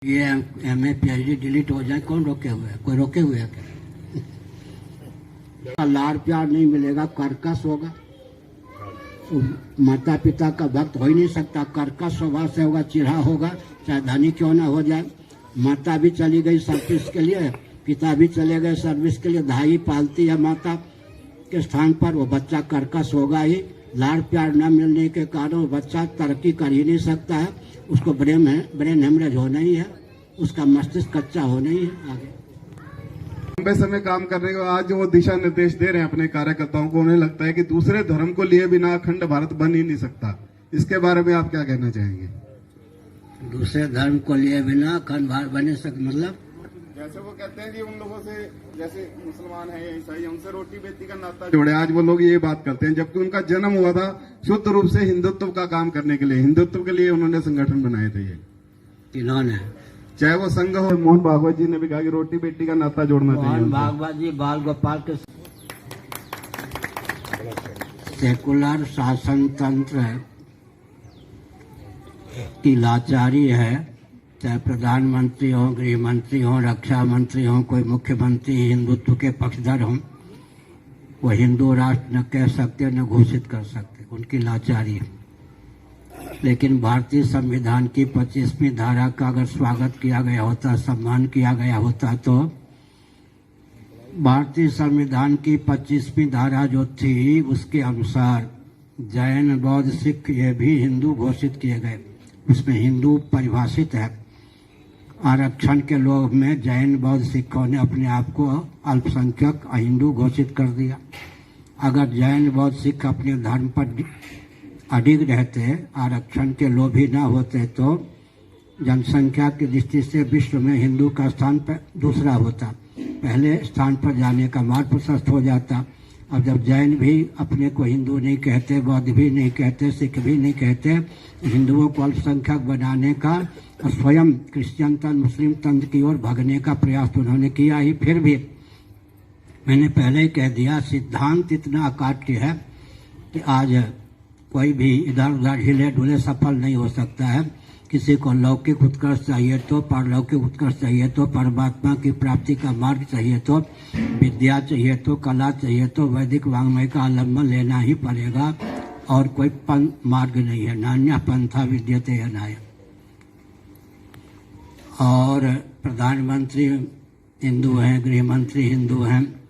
ये MA PhD delete हो जाए, कौन रोके हुए है? कोई रोके हुए है क्या? लाड़ प्यार नहीं मिलेगा, कर्कश होगा। माता पिता का भक्त हो ही नहीं सकता, कर्कश स्वभाव से होगा, चिढ़ा होगा, चाहे धनी क्यों ना हो जाए। माता भी चली गई सर्विस के लिए, पिता भी चले गए सर्विस के लिए, धाई पालती है माता के स्थान पर, वो बच्चा कर्कश होगा ही। लाड़ प्यार न मिलने के कारण वो बच्चा तरक्की कर ही नहीं सकता है, उसको ब्रेन हेमरेज होना ही है, उसका मस्तिष्क कच्चा होना ही है। आगे लंबे समय काम करने के बाद जो वो दिशा निर्देश दे रहे हैं अपने कार्यकर्ताओं को, उन्हें लगता है कि दूसरे धर्म को लिए बिना अखंड भारत बन ही नहीं सकता। इसके बारे में आप क्या कहना चाहेंगे? दूसरे धर्म को लिए बिना अखंड भारत बने मतलब जैसे वो कहते हैं कि उन लोगों से, जैसे मुसलमान है, ईसाई, उनसे रोटी बेटी का नाता जोड़े। आज वो लोग ये बात करते हैं, जबकि उनका जन्म हुआ था शुद्ध रूप से हिंदुत्व का काम करने के लिए, हिंदुत्व के लिए उन्होंने संगठन बनाए थे। ये इन्होंने, चाहे वो संघ हो, मोहन भागवत जी ने भी कहा कि रोटी बेटी का नाता जोड़ना चाहिए। मोहन भागवत जी बाल गोपाल के सेकुलर शासन तंत्र की लाचारी है, चाहे प्रधानमंत्री हो, गृह मंत्री हो, रक्षा मंत्री हो, कोई मुख्यमंत्री हिंदुत्व के पक्षधर हो, वो हिंदू राष्ट्र न कह सकते न घोषित कर सकते, उनकी लाचारी है। लेकिन भारतीय संविधान की 25वीं धारा का अगर स्वागत किया गया होता, सम्मान किया गया होता, तो भारतीय संविधान की 25वीं धारा जो थी उसके अनुसार जैन बौद्ध सिख ये भी हिंदू घोषित किए गए। उसमें हिंदू परिभाषित है। आरक्षण के लोभ में जैन बौद्ध सिखों ने अपने आप को अल्पसंख्यक हिंदू घोषित कर दिया। अगर जैन बौद्ध सिख अपने धर्म पर अडिग रहते, आरक्षण के लोभी न होते, तो जनसंख्या की दृष्टि से विश्व में हिंदू का स्थान दूसरा होता, पहले स्थान पर जाने का मार्ग प्रशस्त हो जाता। अब जब जैन भी अपने को हिंदू नहीं कहते, बौद्ध भी नहीं कहते, सिख भी नहीं कहते, हिंदुओं को अल्पसंख्यक बनाने का और स्वयं क्रिश्चियन तंत्र, मुस्लिम तंत्र की ओर भागने का प्रयास तो उन्होंने किया ही। फिर भी मैंने पहले ही कह दिया, सिद्धांत इतना अकाट्य है कि आज कोई भी इधर उधर हिले डुले सफल नहीं हो सकता है। किसी को लौकिक उत्कर्ष चाहिए तो, पारलौकिक उत्कर्ष चाहिए तो, परमात्मा की प्राप्ति का मार्ग चाहिए तो, विद्या चाहिए तो, कला चाहिए तो वैदिक वाङ्मय का अवलंबन लेना ही पड़ेगा, और कोई मार्ग नहीं है। नान्य पंथा विद्यते अनाय। और प्रधानमंत्री हिंदू हैं, गृह मंत्री हिंदू हैं,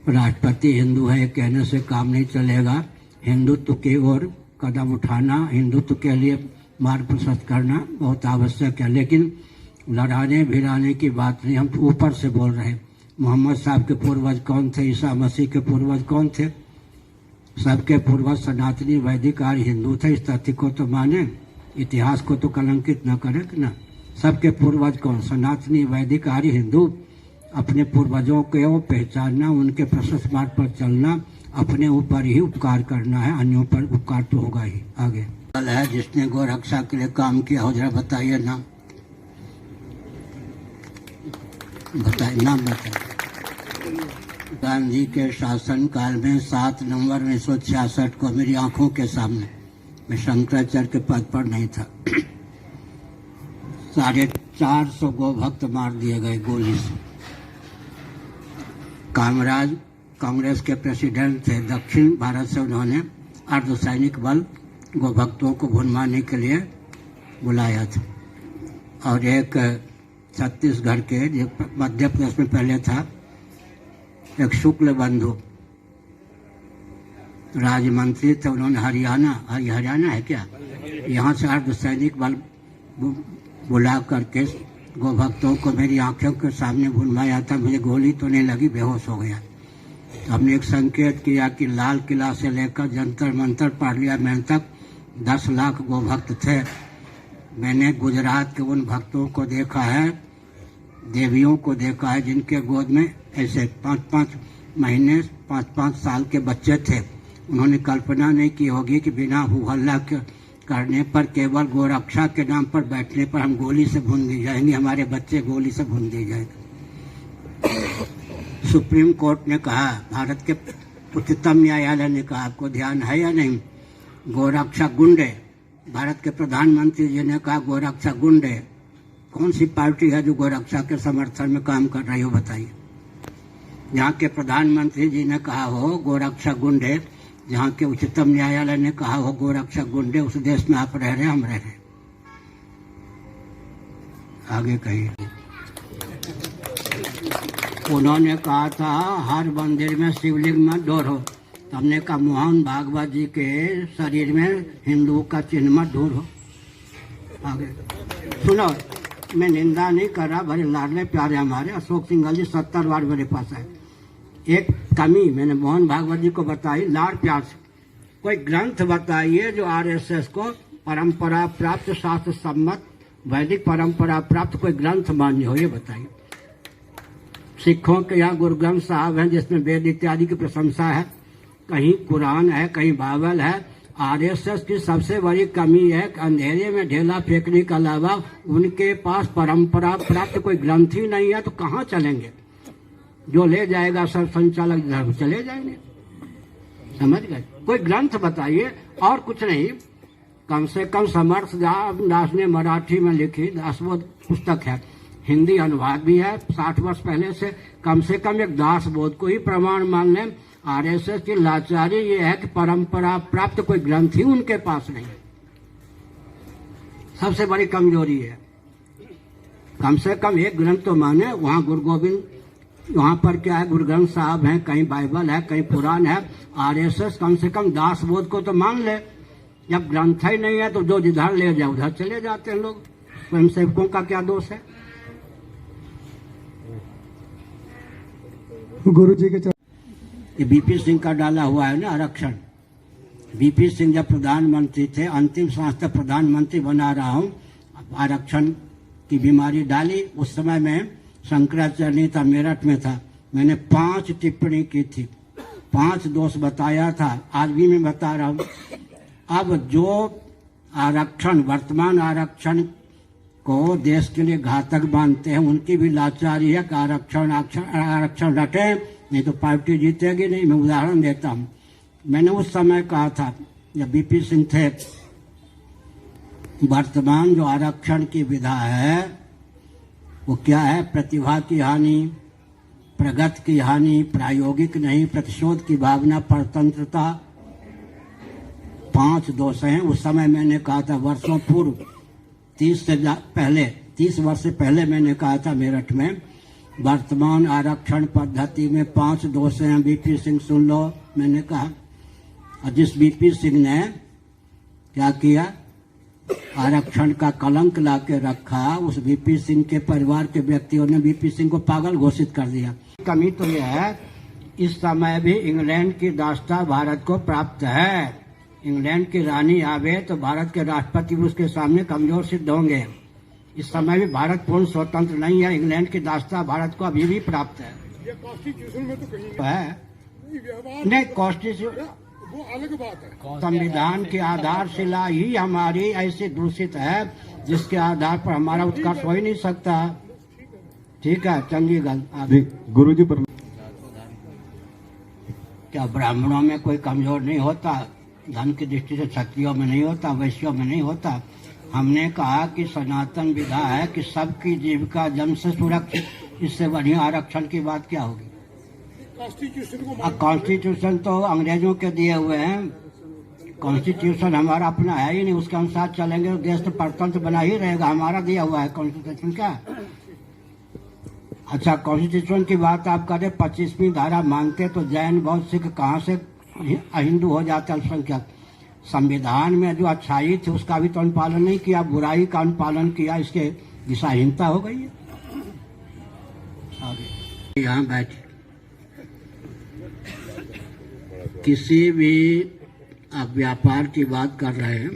राष्ट्रपति हिंदू है, कहने से काम नहीं चलेगा। हिंदुत्व की ओर कदम उठाना, हिंदुत्व के लिए मार्ग प्रशस्त करना बहुत आवश्यक है। लेकिन लड़ाने भिड़ाने की बात नहीं, हम तो ऊपर से बोल रहे हैं। मोहम्मद साहब के पूर्वज कौन थे? ईसा मसीह के पूर्वज कौन थे? सबके पूर्वज सनातनी वैदिक आर्य हिंदू थे। इस तथ्य को तो माने, इतिहास को तो कलंकित न करें ना। सबके पूर्वज कौन? सनातनी वैदिक आर्य हिंदू। अपने पूर्वजों को पहचानना, उनके प्रशस्त मार्ग पर चलना, अपने ऊपर ही उपकार करना है, अन्यों पर उपकार तो होगा ही। आगे है जिसने गौ रक्षा के लिए काम किया हो, जरा बताइए नाम, बताइए नाम बताइए। गांधी के शासन काल में 7 नवंबर 1966 को मेरी आंखों के सामने, मैं शंकराचार्य के पद पर नहीं था, 450 गौ भक्त मार दिए गए गोली से। कामराज कांग्रेस के प्रेसिडेंट थे, दक्षिण भारत से उन्होंने अर्धसैनिक बल गौ भक्तों को भुनवाने के लिए बुलाया था। और एक छत्तीसगढ़ के, जो मध्य प्रदेश में पहले था, एक शुक्ल बंधु राज्य मंत्री थे, उन्होंने हरियाणा है क्या, यहाँ से अर्धसैनिक बल बुला करके गौ भक्तों को मेरी आंखों के सामने भुनवाया था। मुझे गोली तो नहीं लगी, बेहोश हो गया। हमने एक संकेत किया कि लाल किला से लेकर जंतर मंतर पार्लियामेंट तक 10 लाख गौ भक्त थे। मैंने गुजरात के उन भक्तों को देखा है, देवियों को देखा है, जिनके गोद में ऐसे 5-5 महीने 5-5 साल के बच्चे थे। उन्होंने कल्पना नहीं की होगी कि बिना हल्ला करने पर, केवल गोरक्षा के नाम पर बैठने पर हम गोली से भून दी जाएंगे, हमारे बच्चे गोली से भून दिए जाएंगे। सुप्रीम कोर्ट ने कहा, भारत के उच्चतम न्यायालय ने कहा, आपको ध्यान है या नहीं, गोरक्षा गुंडे, भारत के प्रधानमंत्री जी ने कहा गोरक्षा गुंडे कौन सी पार्टी है जो गोरक्षा के समर्थन में काम कर रही हो बताइए। यहाँ के प्रधानमंत्री जी ने कहा हो गोरक्षा गुंडे, जहाँ के उच्चतम न्यायालय ने कहा हो गोरक्षा गुंडे, उस देश में आप रह रहे हम रह रहे। आगे कहिए। उन्होंने कहा था हर मंदिर में शिवलिंग मत ढूंढो, तो हमने कहा मोहन भागवत जी के शरीर में हिंदू का चिन्ह मत ढूंढो। आगे सुनो, मैं निंदा नहीं कर रहा, बड़े लाडले प्यारे हमारे अशोक सिंघल जी 70 बार मेरे पास आए। एक कमी मैंने मोहन भागवत जी को बताई लाड़ प्यार से, कोई ग्रंथ बताइए जो आरएसएस को परंपरा प्राप्त शास्त्र सम्मत वैदिक परंपरा प्राप्त कोई ग्रंथ मान्य हो, ये बताइए। सिखों के यहाँ गुरु ग्रंथ साहब हैं जिसमें वेद इत्यादि की प्रशंसा है, कहीं कुरान है, कहीं बाइबल है। आरएसएस की सबसे बड़ी कमी है कि अंधेरे में ढेला फेंकने के अलावा उनके पास परंपरा प्राप्त कोई ग्रंथ ही नहीं है, तो कहाँ चलेंगे। जो ले जाएगा सब संचालक धर्म चले जाएंगे, समझ गए। कोई ग्रंथ बताइए और कुछ नहीं। कम से कम समर्थ दास ने मराठी में लिखी दासबोध पुस्तक है, हिंदी अनुवाद भी है 60 वर्ष पहले से कम एक दासबोध को ही प्रमाण मान लें। आरएसएस की लाचारी ये है कि परंपरा प्राप्त कोई ग्रंथ ही उनके पास नहीं, सबसे बड़ी कमजोरी है। कम से कम एक ग्रंथ तो माने। वहाँ गुरु गोविंद, वहाँ पर क्या है, गुरु ग्रंथ साहब हैं, कहीं बाइबल है, कहीं पुराण है। आरएसएस कम से कम दासबोध को तो मान ले। जब ग्रंथ ही नहीं है तो जो जिधर ले जाए उधर चले जाते हैं लोग। स्वयं सेवकों का क्या दोष है। गुरु जी के ये बीपी सिंह का डाला हुआ है ना आरक्षण। बीपी सिंह जब प्रधानमंत्री थे, अंतिम सांस तक प्रधानमंत्री बना रहा हूँ, आरक्षण की बीमारी डाली। उस समय में शंकराचार्य था, मेरठ में था, मैंने 5 टिप्पणी की थी, 5 दोष बताया था, आज भी मैं बता रहा हूँ। अब जो आरक्षण, वर्तमान आरक्षण को देश के लिए घातक मानते हैं, उनकी भी लाचारी है कि आरक्षण रटे, नहीं तो पार्टी जीतेगी नहीं। मैं उदाहरण देता हूँ, मैंने उस समय कहा था जब बीपी सिंह थे, वर्तमान जो आरक्षण की विधा है वो क्या है, प्रतिभा की हानि, प्रगति की हानि, प्रायोगिक नहीं, प्रतिशोध की भावना, परतंत्रता, 5 दोष हैं। उस समय मैंने कहा था वर्षों पूर्व, 30 वर्ष से पहले मैंने कहा था मेरठ में, वर्तमान आरक्षण पद्धति में 5 दोष हैं। बीपी सिंह सुन लो, मैंने कहा। और जिस बीपी सिंह ने क्या किया, आरक्षण का कलंक ला के रखा, उस बीपी सिंह के परिवार के व्यक्तियों ने बीपी सिंह को पागल घोषित कर दिया। कमी तो यह है, इस समय भी इंग्लैंड की दास्ता भारत को प्राप्त है। इंग्लैंड की रानी आवे तो भारत के राष्ट्रपति उसके सामने कमजोर सिद्ध होंगे। इस समय भी भारत पूर्ण स्वतंत्र नहीं है, इंग्लैंड की दास्ता भारत को अभी भी प्राप्त है। ये कॉन्स्टिट्यूशन में तो कहीं है नहीं, कॉन्स्टिट्यूशन वो अलग बात है। संविधान की आधारशिला ही हमारी ऐसी दूषित है जिसके आधार पर हमारा उत्कर्ष हो ही नहीं सकता। ठीक है, चंगी गल। गुरु जी पर क्या ब्राह्मणों में कोई कमजोर नहीं होता, धन की दृष्टि से क्षत्रियों में नहीं होता, वैश्यों में नहीं होता। हमने कहा कि सनातन विधा है कि सबकी जीविका जन्म से सुरक्षित, इससे बढ़िया आरक्षण की बात क्या होगी। कॉन्स्टिट्यूशन तो अंग्रेजों के दिए हुए हैं, कॉन्स्टिट्यूशन हमारा अपना है ही नहीं। उसके अनुसार चलेंगे तो देश तो परतंत्र बना ही रहेगा। हमारा दिया हुआ है कॉन्स्टिट्यूशन क्या। अच्छा, कॉन्स्टिट्यूशन की बात आप करें, 25वीं धारा मानते तो जैन बौद्ध सिख कहाँ से हिंदू हो जाते अल्पसंख्यक। संविधान में जो अच्छाई थी उसका भी तो अनुपालन नहीं किया, बुराई का अनुपालन किया, इसके दिशाहीनता हो गई है। आगे यहाँ बैठ, किसी भी आप व्यापार की बात कर रहे हैं,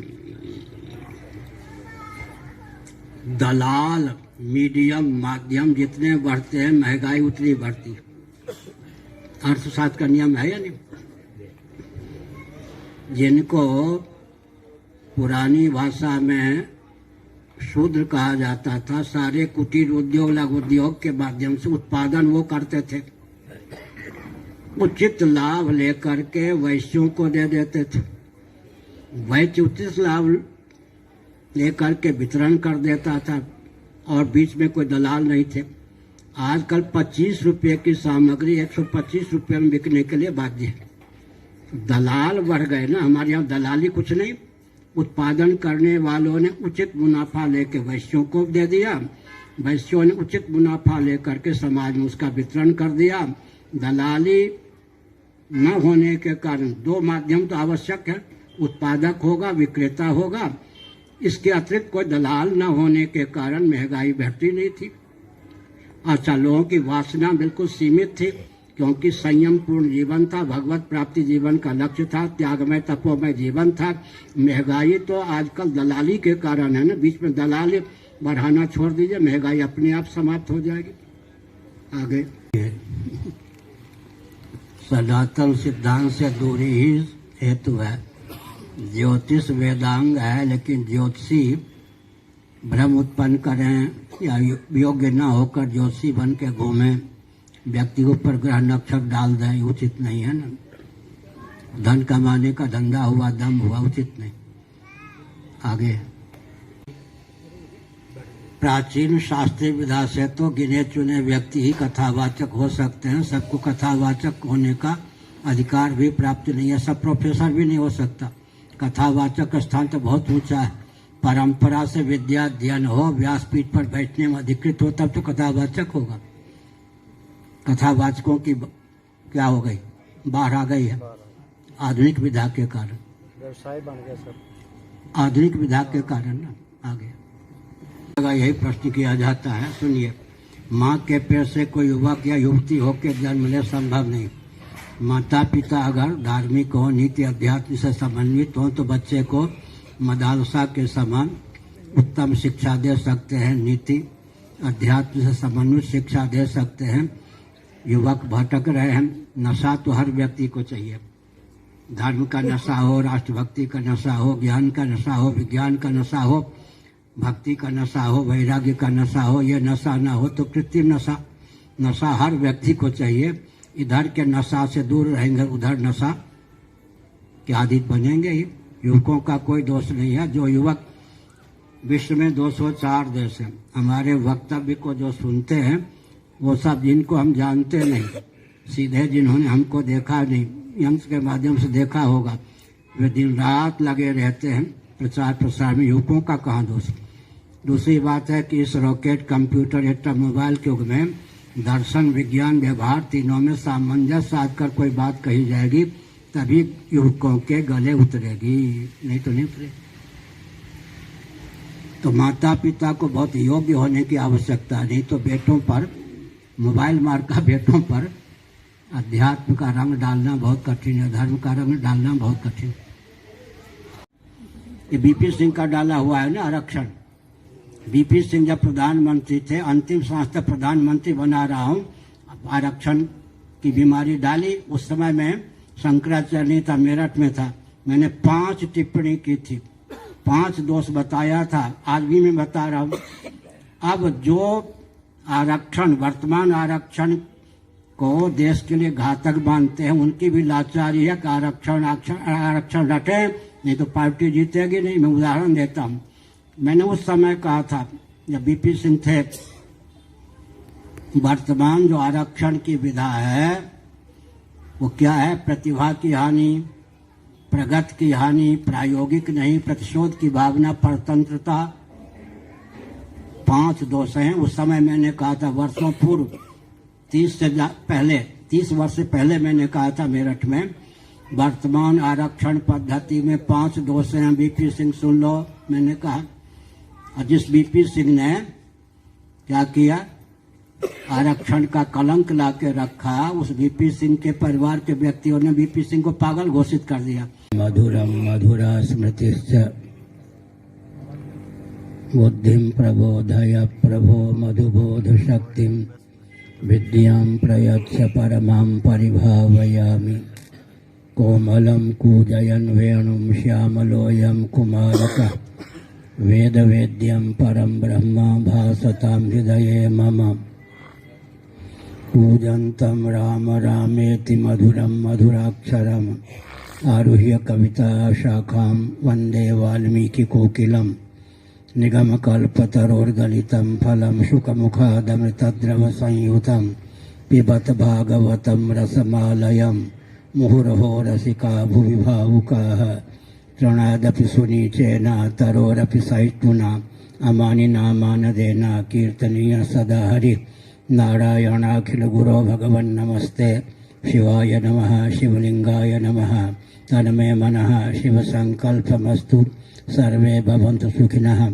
दलाल, मीडियम, माध्यम जितने बढ़ते हैं महंगाई उतनी बढ़ती। अर्थशास्त्र का नियम है या नहीं। जिनको पुरानी भाषा में शूद्र कहा जाता था, सारे कुटीर उद्योग, लघु उद्योग के माध्यम से उत्पादन वो करते थे, उचित लाभ लेकर के वैश्यों को दे देते थे। वैश्य उचित लाभ लेकर के वितरण कर देता था और बीच में कोई दलाल नहीं थे। आजकल 25 रुपये की सामग्री 125 रुपये में बिकने के लिए बाध्य है। दलाल बढ़ गए ना, हमारे यहाँ दलाली कुछ नहीं। उत्पादन करने वालों ने उचित मुनाफा लेकर वैश्यों को दे दिया, वैश्यों ने उचित मुनाफा लेकर के समाज में उसका वितरण कर दिया। दलाली न होने के कारण दो माध्यम तो आवश्यक है, उत्पादक होगा, विक्रेता होगा। इसके अतिरिक्त कोई दलाल न होने के कारण महंगाई बढ़ती नहीं थी। अच्छा, लोगों की वासना बिल्कुल सीमित थी, क्योंकि संयम पूर्ण जीवन था, भगवत प्राप्ति जीवन का लक्ष्य था, त्यागमय तपोमय जीवन था। महंगाई तो आजकल दलाली के कारण है ना, बीच में दलाली बढ़ाना छोड़ दीजिए, महंगाई अपने आप समाप्त हो जाएगी। आगे सनातन सिद्धांत से दूरी ही हेतु है। ज्योतिष वेदांग है, लेकिन ज्योतिषी भ्रम उत्पन्न करें या योग्य न होकर ज्योतिषी बन के घूमें, व्यक्ति के ऊपर ग्रह नक्षत्र डाल दें, उचित नहीं है ना। धन कमाने का धंधा हुआ, दम हुआ, उचित नहीं। आगे प्राचीन शास्त्रीय विधा से तो गिने चुने व्यक्ति ही कथावाचक हो सकते हैं। सबको कथावाचक होने का अधिकार भी प्राप्त नहीं है, सब प्रोफेसर भी नहीं हो सकता। कथावाचक का स्थान तो बहुत ऊंचा है। परंपरा से विद्या अध्ययन हो, व्यासपीठ पर बैठने में अधिकृत हो, तब तो कथावाचक होगा। कथावाचकों की क्या हो गई, बाढ़ आ गई है आधुनिक विधा के कारण, व्यवसाय बन गया सर, आधुनिक विधा के कारण ना। आगे यही प्रश्न किया जाता है, सुनिए। माँ के पेट से कोई युवक या युवती होकर जन्म ले संभव नहीं। माता पिता अगर धार्मिक हो, नीति अध्यात्म से समन्वित हो, तो बच्चे को मदरसा के समान उत्तम शिक्षा दे सकते हैं, नीति अध्यात्म से समन्वित शिक्षा दे सकते हैं। युवक भटक रहे हैं, नशा तो हर व्यक्ति को चाहिए। धर्म का नशा हो, राष्ट्रभक्ति का नशा हो, ज्ञान का नशा हो, विज्ञान का नशा हो, भक्ति का नशा हो, वैराग्य का नशा हो। ये नशा ना हो तो कृत्रिम नशा हर व्यक्ति को चाहिए। इधर के नशा से दूर रहेंगे, उधर नशा के आदि बनेंगे ही। युवकों का कोई दोष नहीं है। जो युवक, विश्व में 204 देश हैं, हमारे वक्तव्य को जो सुनते हैं वो सब जिनको हम जानते नहीं, सीधे जिन्होंने हमको देखा नहीं, यंत्र के माध्यम से देखा होगा, वे दिन रात लगे रहते हैं प्रचार प्रसार में। युवकों का कहाँ दोष। दूसरी बात है कि इस रॉकेट, कंप्यूटर, एटम, मोबाइल के युग में दर्शन, विज्ञान, व्यवहार तीनों में सामंजस्य साध कर कोई बात कही जाएगी, तभी युवकों के गले उतरेगी, नहीं तो नहीं उतरेगी। तो माता पिता को बहुत योग्य होने की आवश्यकता नहीं, तो बेटों पर, मोबाइल मार्ग का बेटों पर अध्यात्म का रंग डालना बहुत कठिन है, धर्म का रंग डालना बहुत कठिन। ये बीपी सिंह का डाला हुआ है ना आरक्षण। बीपी सिंह जब प्रधानमंत्री थे, अंतिम सांस तक प्रधानमंत्री बना रहा हूँ, आरक्षण की बीमारी डाली। उस समय में शंकराचार्य था, मेरठ में था, मैंने 5 टिप्पणी की थी, 5 दोष बताया था, आज भी मैं बता रहा हूँ। अब जो आरक्षण, वर्तमान आरक्षण को देश के लिए घातक मानते हैं, उनकी भी लाचारी है कि आरक्षण रटे, नहीं तो पार्टी जीतेगी नहीं। मैं उदाहरण देता हूँ, मैंने उस समय कहा था जब बीपी सिंह थे, वर्तमान जो आरक्षण की विधा है वो क्या है, प्रतिभा की हानि, प्रगति की हानि, प्रायोगिक नहीं, प्रतिशोध की भावना, परतंत्रता, 5 दोष हैं। उस समय मैंने कहा था, वर्षों पूर्व, 30 वर्ष से पहले मैंने कहा था मेरठ में, वर्तमान आरक्षण पद्धति में 5 दोष हैं। बीपी सिंह सुन लो, मैंने कहा। और जिस बीपी सिंह ने क्या किया, आरक्षण का कलंक ला के रखा, उस बीपी सिंह के परिवार के व्यक्तियों ने बीपी सिंह को पागल घोषित कर दिया। मधुरम मधुरा स्मृतिश्च बुद्धिं प्रबोधय प्रभो मधुबोध शक्तिं विद्यां प्रयच्छ परमां परिभावयामि। कोमलं कूजयन् वेणुं श्यामलोऽयं कुमारकः वेदवेद्यं परं ब्रह्म भासतां हृदये मम। कूजन्तं राम रामेति मधुरं मधुराक्षरम् आरुह्य कविता शाखां वन्दे वाल्मीकि कोकिलम्। निगमकल्पतरोर्गलितं फलं शुकमुखादमृतद्रवसंयुतं पिबत भागवतं रसमालयं मुहुर्हो रसिका भुवि भावुकाः तृणादपि सुनीचेन तरोरपि सहिष्णुना अमानिना मानदेन कीर्तनीय सदा हरि नारायणाखिल गुरो भगवन् नमस्ते शिवाय नमः शिवलिंगाय नमः तन्मे मनः शिव संकल्पमस्तु सर्वे भवन्तु सुखिनः।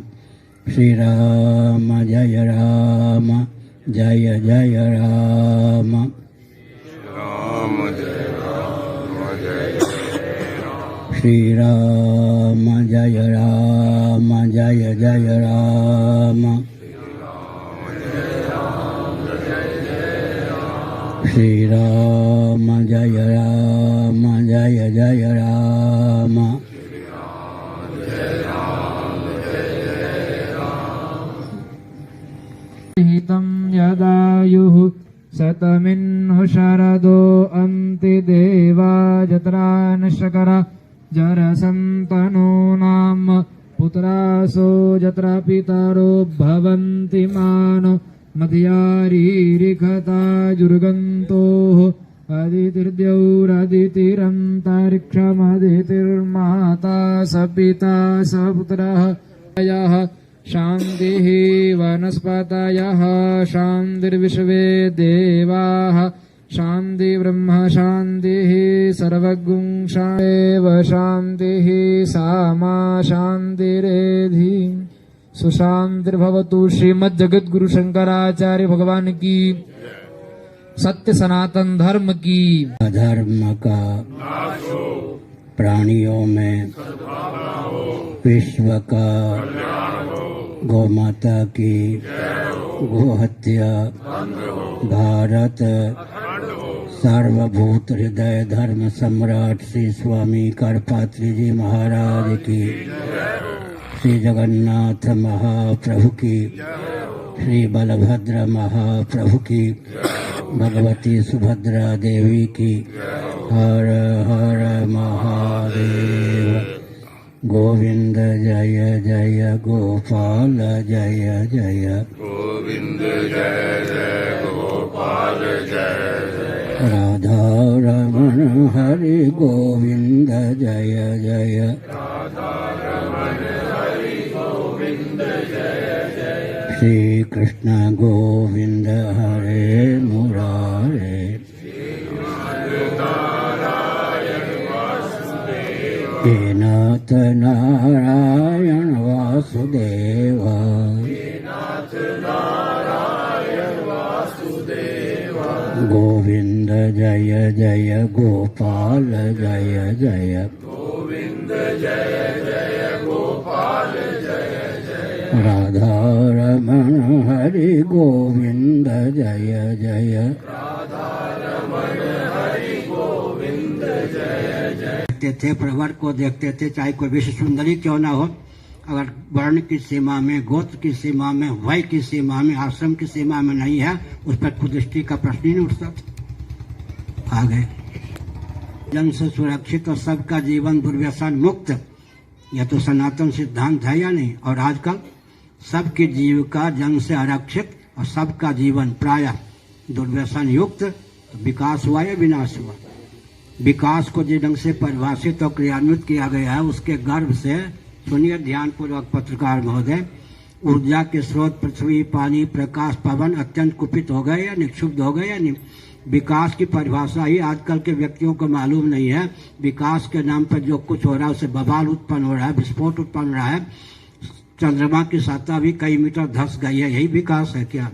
श्रीराम जय राम जय जय राम राम जय राम जय श्रीराम जय राम जय जय राम श्रीराम जय राम जय जय राम हितं यदायुः शतमिन्नु शरदो अन्ति देवा जत्रानशकरा जरसन्तनूनां पुत्रासो जत्र पितरो भवन्ति मानो मध्यारीरिखता जुर्गन्तोः अदितिर्द्यौरदितिरन्तरिक्षमदितिर्माता स पिता स पुत्रः यः शान्तिः वनस्पतयः शान्तिर्विश्वे देवाः शान्तिर्ब्रह्म शान्तिः सर्वगुं एव शान्तिः सामा शान्तिरेधि सुशांतिर्भवतु। श्रीमद्जगद्गुरु शंकराचार्य भगवान की सत्य सनातन धर्म की। धर्म का प्राणियों में विश्व का गौ माता की गोहत्या भारत सार्वभूत हृदय धर्म सम्राट श्री स्वामी करपात्री जी महाराज की, श्री जगन्नाथ महाप्रभु की, श्री बलभद्र महाप्रभु की, भगवती सुभद्रा देवी की। हर हर महादेव। गोविंद जय जय गोपाल जय जय गोविंद जय जय गोपाल जय जय राधा रमण हरि गोविंद जय जय श्री कृष्ण गोविंद हरे मुरारे हे नाथ नारायण वासुदेव गोविंद जय जय गोपाल जय जय राधा रमण हरि गोविंद जय जय देखते थे, प्रवर को देखते थे, चाहे कोई विश्व सुंदरी क्यों ना हो, अगर वर्ण की सीमा में, गोत्र की सीमा में, वय की सीमा में, आश्रम की सीमा में नहीं है, उस पर कुदृष्टि का प्रश्न ही नहीं उठता। आ गए जन से सुरक्षित और सबका जीवन दुर्व्यसन मुक्त, यह तो सनातन सिद्धांत है या नहीं। और आजकल सबकी जीविका जन से आरक्षित और सबका जीवन प्रायः दुर्व्यसन युक्त, तो विकास हुआ या विनाश हुआ? विकास को जिस ढंग से परिभाषित और क्रियान्वित किया गया है, उसके गर्भ से सुनिए ध्यानपूर्वक पत्रकार महोदय, ऊर्जा के स्रोत पृथ्वी, पानी, प्रकाश, पवन अत्यंत कुपित हो गए या निक्षुब्ध हो गए या नहीं। विकास की परिभाषा ही आजकल के व्यक्तियों को मालूम नहीं है। विकास के नाम पर जो कुछ हो रहा है, उससे बवाल उत्पन्न हो रहा है, विस्फोट उत्पन्न हो रहा है। चंद्रमा की सतह भी कई मीटर धंस गई है, यही विकास है क्या?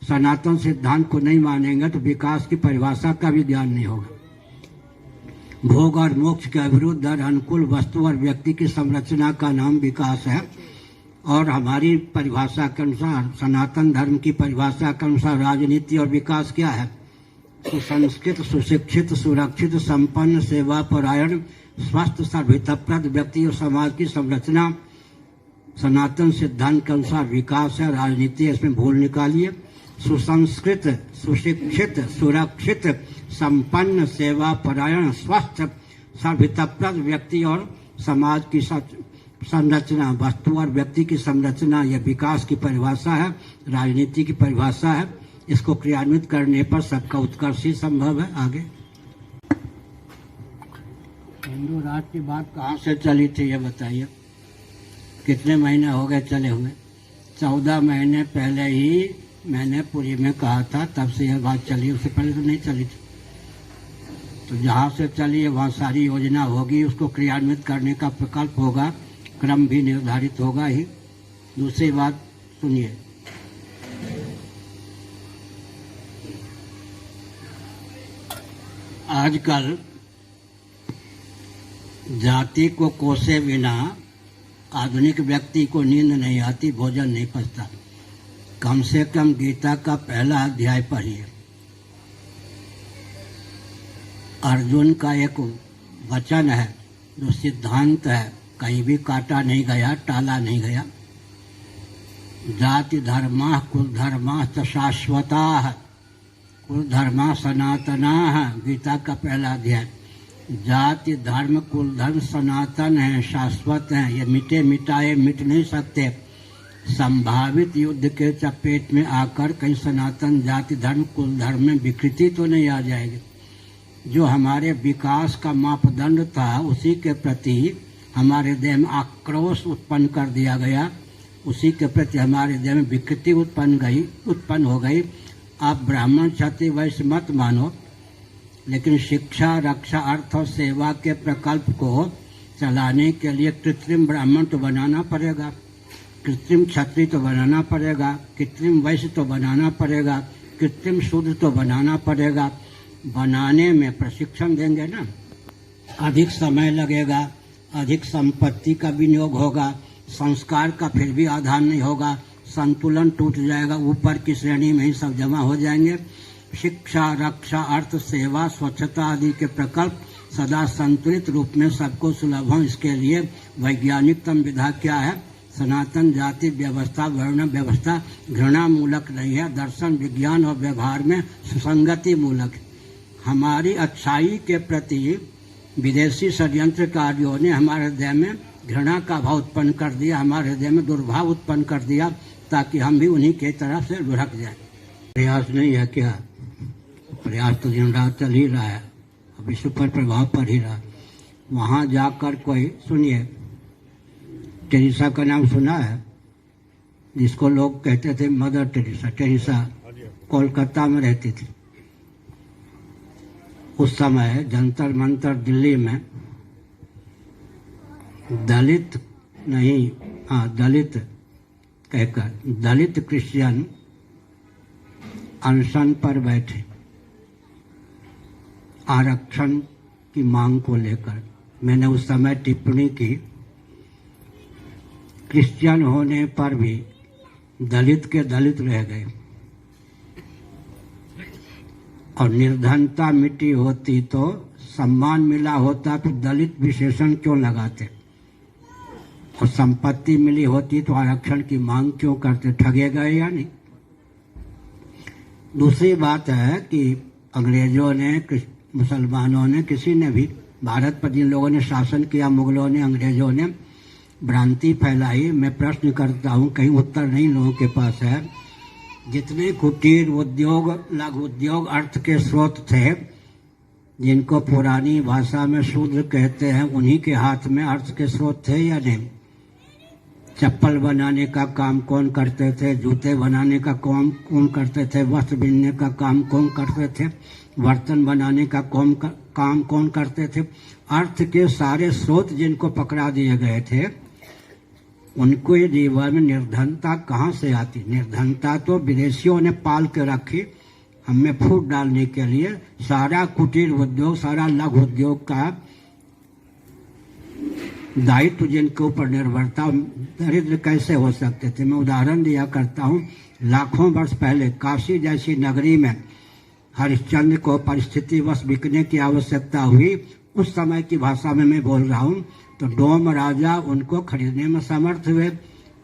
सनातन सिद्धांत को नहीं मानेंगे तो विकास की परिभाषा का भी ध्यान नहीं होगा। भोग और मोक्ष के विरुद्ध और अनुकूल वस्तु और व्यक्ति की संरचना का नाम विकास है। और हमारी परिभाषा के अनुसार, सनातन धर्म की परिभाषा के अनुसार राजनीति और विकास क्या है? सुसंस्कृत, सुशिक्षित, सुरक्षित, संपन्न, सेवा परायण, स्वस्थ, सर्वहितप्रद व्यक्ति और समाज की संरचना सनातन सिद्धांत के अनुसार विकास है। राजनीति इसमें भूल निकालिए। सुसंस्कृत, सुशिक्षित, सुरक्षित, संपन्न, सेवा परायण, स्वस्थ, सर्वहितप्रद व्यक्ति और समाज की संरचना, वस्तु और व्यक्ति की संरचना, यह विकास की परिभाषा है, राजनीति की परिभाषा है। इसको क्रियान्वित करने पर सबका उत्कर्ष ही संभव है। आगे हिंदू राष्ट्र की बात कहाँ से चली थी ये बताइए। कितने महीने हो गए चले हुए? 14 महीने पहले ही मैंने पुरी में कहा था, तब से यह बात चली। उससे पहले तो नहीं चली थी। तो जहाँ से चली है वहाँ सारी योजना होगी, उसको क्रियान्वित करने का प्रकल्प होगा, क्रम भी निर्धारित होगा ही। दूसरी बात सुनिए, आजकल जाति को कोसे बिना आधुनिक व्यक्ति को नींद नहीं आती, भोजन नहीं पचता। कम से कम गीता का पहला अध्याय पढ़िए। अर्जुन का एक वचन है जो सिद्धांत है, कहीं भी काटा नहीं गया, टाला नहीं गया। जाति धर्मा कुल धर्मा शाश्वता, कुल धर्मा सनातना है, गीता का पहला अध्याय। जाति धर्म कुल धर्म सनातन है, शाश्वत है, ये मिटे मिटाए मिट नहीं सकते। संभावित युद्ध के चपेट में आकर कहीं सनातन जाति धर्म कुल धर्म में विकृति तो नहीं आ जाएगी। जो हमारे विकास का मापदंड था उसी के प्रति हमारे देह में आक्रोश उत्पन्न कर दिया गया, उसी के प्रति हमारे देह में विकृति उत्पन्न हो गई। आप ब्राह्मण क्षत्रिय वैश्य मत मानो, लेकिन शिक्षा रक्षा अर्थ और सेवा के प्रकल्प को चलाने के लिए कृत्रिम ब्राह्मण तो बनाना पड़ेगा, कृत्रिम क्षत्रिय तो बनाना पड़ेगा, कृत्रिम वैश्य तो बनाना पड़ेगा, कृत्रिम शूद्र तो बनाना पड़ेगा। बनाने में प्रशिक्षण देंगे ना, अधिक समय लगेगा, अधिक संपत्ति का विनियोग होगा, संस्कार का फिर भी आधार नहीं होगा, संतुलन टूट जाएगा, ऊपर की श्रेणी में ही सब जमा हो जाएंगे। शिक्षा रक्षा अर्थ सेवा स्वच्छता आदि के प्रकल्प सदा संतुलित रूप में सबको सुलभ हो, इसके लिए वैज्ञानिकतम विधा क्या है? सनातन जाति व्यवस्था वर्ण व्यवस्था घृणा मूलक नहीं है, दर्शन विज्ञान और व्यवहार में सुसंगति मूलक है। हमारी अच्छाई के प्रति विदेशी षड्यंत्रकारियों ने हमारे हृदय में घृणा का भाव उत्पन्न कर दिया, हमारे हृदय में दुर्भाव उत्पन्न कर दिया, ताकि हम भी उन्हीं के तरफ से लुढ़क जाए। प्रयास नहीं है क्या? प्रयास तो दिन रात चल ही रहा है, विश्व पर प्रभाव पड़ ही रहा। वहाँ जाकर कोई, सुनिए, टेरेसा का नाम सुना है, जिसको लोग कहते थे मदर टेरेसा। टेरेसा कोलकाता में रहती थी। उस समय जंतर मंतर दिल्ली में दलित नहीं, दलित कहकर दलित क्रिश्चियन अनशन पर बैठे आरक्षण की मांग को लेकर। मैंने उस समय टिप्पणी की, क्रिश्चियन होने पर भी दलित के दलित रह गए, और निर्धनता मिटी होती तो सम्मान मिला होता तो दलित विशेषण क्यों लगाते, और संपत्ति मिली होती तो आरक्षण की मांग क्यों करते? ठगे गए या नहीं? दूसरी बात है कि अंग्रेजों ने, मुसलमानों ने, किसी ने भी भारत पर जिन लोगों ने शासन किया, मुगलों ने, अंग्रेजों ने भ्रांति फैलाई। मैं प्रश्न करता हूँ, कहीं उत्तर नहीं लोगों के पास है। जितने कुटीर उद्योग लघु उद्योग अर्थ के स्रोत थे, जिनको पुरानी भाषा में शूद्र कहते हैं, उन्हीं के हाथ में अर्थ के स्रोत थे या नहीं? चप्पल बनाने का काम कौन करते थे? जूते बनाने का काम कौन करते थे? वस्त्र बिनने का काम कौन करते थे? बर्तन बनाने का काम कौन करते थे? अर्थ के सारे स्रोत जिनको पकड़ा दिए गए थे, उनको ये जीवन में निर्धनता कहाँ से आती? निर्धनता तो विदेशियों ने पाल के रखी हमें फूट डालने के लिए। सारा कुटीर उद्योग, सारा लघु उद्योग का दायित्व जिनके ऊपर निर्भरता, दरिद्र कैसे हो सकते थे? मैं उदाहरण दिया करता हूँ। लाखों वर्ष पहले काशी जैसी नगरी में हरिश्चंद्र को परिस्थितिवश बिकने की आवश्यकता हुई। उस समय की भाषा में मैं बोल रहा हूँ, तो डोम राजा उनको खरीदने में समर्थ हुए।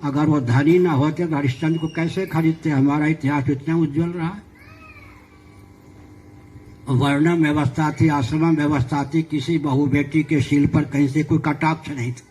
अगर वो धनी न होते तो हरिश्चंद्र को कैसे खरीदते? हमारा इतिहास इतना उज्जवल रहा है। वर्ण व्यवस्था थी, आश्रम व्यवस्था थी, किसी बहु बेटी के शील पर कहीं से कोई कटाक्ष नहीं था।